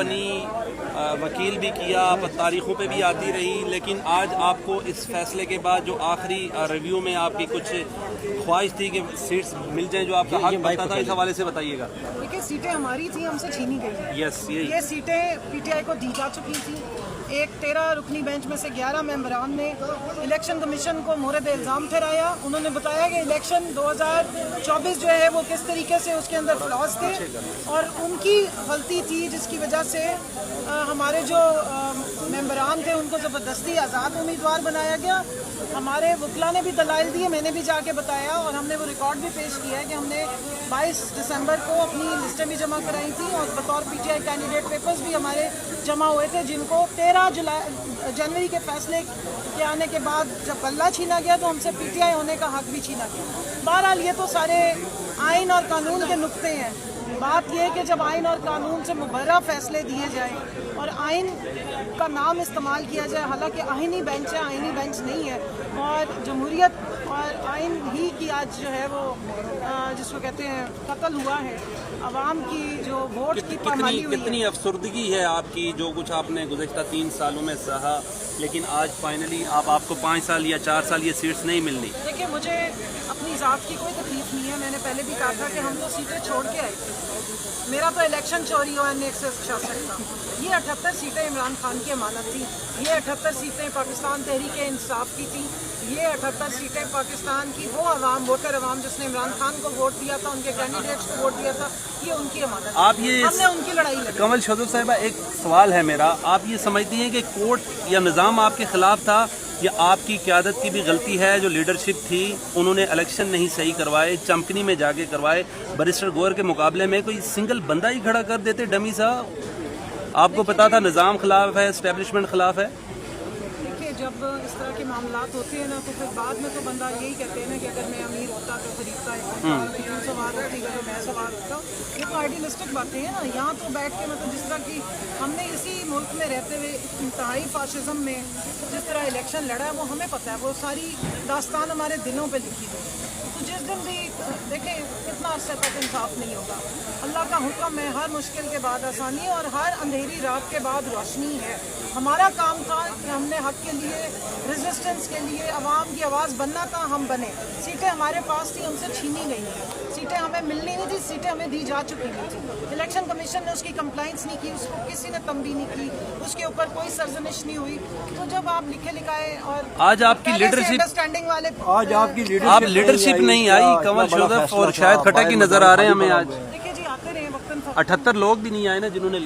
بنی، وکیل بھی کیا، تاریخوں پہ بھی آتی رہی، لیکن آج آپ کو اس فیصلے کے بعد جو آخری ریویو میں آپ کی کچھ خواہش تھی کہ سیٹس مل جائیں جو آپ کا حق بنتا تھا، اس حوالے سے بتائیے گا۔ دیکھیے سیٹیں ہماری تھیں، ہم سے چھینی گئی۔ یس، یہ سیٹیں پی ٹی آئی کو دی جا چکی تھیں۔ ایک 13 رکنی بینچ میں سے 11 ممبران نے الیکشن کمیشن کو مورد الزام ٹھہرایا۔ انہوں نے بتایا کہ الیکشن 2024 جو ہے وہ کس طریقے سے اس کے اندر فلاز تھے اور ان کی غلطی تھی، جس کی وجہ سے ہمارے جو ممبران تھے ان کو زبردستی آزاد امیدوار بنایا گیا۔ ہمارے وکلا نے بھی دلائل دیے، میں نے بھی جا کے بتایا اور ہم نے وہ ریکارڈ بھی پیش کیا ہے کہ ہم نے 22 دسمبر کو اپنی لسٹیں بھی جمع کرائی تھیں اور بطور P T I candidate papers بھی ہمارے جمع ہوئے تھے، جن کو 13 جنوری کے فیصلے کے آنے کے بعد جب بلہ چھینا گیا تو ہم سے پی ٹی آئی ہونے کا حق بھی چھینا گیا۔ بہرحال یہ تو سارے آئین اور قانون کے نقطے ہیں۔ بات یہ ہے کہ جب آئین اور قانون سے مبرہ فیصلے دیے جائیں اور آئین کا نام استعمال کیا جائے، حالانکہ آئینی بینچ ہے، آئینی بینچ نہیں ہے، اور جمہوریت اور آئین ہی کی آج جو ہے وہ جس کو کہتے ہیں قتل ہوا ہے، عوام کی جو ووٹ کی پامالی ہوئی ہے۔ کتنی افسردگی ہے آپ کی، جو کچھ آپ نے گزشتہ 3 سالوں میں سہا، لیکن آج فائنلی آپ کو 5 سال یا 4 سال یہ سیٹس نہیں ملنی۔ دیکھیے مجھے اپنی ذات کی کوئی تکلیف نہیں ہے، میں نے پہلے بھی کہا تھا کہ ہم تو سیٹیں چھوڑ کے آئے تھے۔ میرا تو الیکشن چوری ہوا ہے 166 کا۔ یہ 78 سیٹیں عمران خان کی امانت تھیں، یہ 78 سیٹیں پاکستان تحریک انصاف کی تھیں، یہ 78 سیٹیں پاکستان کی وہ عوام، ووٹر عوام جس نے عمران خان کو ووٹ دیا تھا، ان کے کینڈیڈیٹس کو ووٹ دیا تھا، یہ ان کی امانت ہے۔ آپ یہ ہم نے ان کی لڑائی لڑی۔ کمل شہزاد صاحبہ، ایک سوال ہے میرا، آپ یہ سمجھتی ہیں کہ کورٹ یا نظام آپ کے خلاف تھا یا آپ کی قیادت کی بھی غلطی ہے؟ جو لیڈرشپ تھی انہوں نے الیکشن نہیں صحیح کروائے، چمکنی میں جا کے کروائے، بیرسٹر گوہر کے مقابلے میں کوئی سنگل بندہ ہی کھڑا کر دیتے ڈمی سا؟ آپ کو پتا تھا نظام خلاف ہے، اسٹیبلشمنٹ خلاف ہے؟ دیکھیے جب اس طرح کے معاملات ہوتے ہیں نا تو پھر بعد میں تو بندہ یہی کہتے ہیں نا کہ اگر میں امیر ہوتا تو خریدتا ہے، سوال ہوتی اگر میں سوال ہوتا۔ یہ تو آئیڈیلسٹک باتیں ہیں نا۔ یہاں تو بیٹھ کے مطلب جس طرح کی ہم نے اسی ملک میں رہتے ہوئے انتہائی فاشزم میں جس طرح الیکشن لڑا ہے وہ ہمیں پتہ ہے، وہ ساری داستان ہمارے دلوں پہ لکھی ہوئی ہے۔ تو جس دن بھی دیکھیں کتنا عرصے تک انصاف نہیں ہوگا۔ اللہ کا حکم ہے، ہر مشکل کے بعد آسانی اور ہر اندھیری رات کے بعد روشنی ہے۔ ہمارا کام تھا کہ ہم نے حق کے لیے، ریزسٹنس کے لیے عوام کی آواز بننا تھا، ہم بنے۔ سیٹیں ہمارے پاس تھیں، ہم سے چھینی گئی ہیں، سیٹیں ہمیں ملنی نہیں تھی، سیٹیں ہمیں دی جا چکی نہیں تھیں۔ الیکشن کمیشن نے اس کی کمپلائنس نہیں کی، اس کو کسی نے تنبیہ نہیں کی، اس کے اوپر کوئی سرزنش نہیں ہوئی۔ تو جب آپ لکھے لکھائے اور آج آپ کی انڈرسٹینڈنگ والے آپ لیڈرشپ نہیں آئی، کمل شہزاد اور شاہد خٹک کی نظر آ رہے ہیں ہمیں آج۔ دیکھیے جی آتے رہے وقتاً 78 لوگ بھی نہیں آئے نا جنہوں نے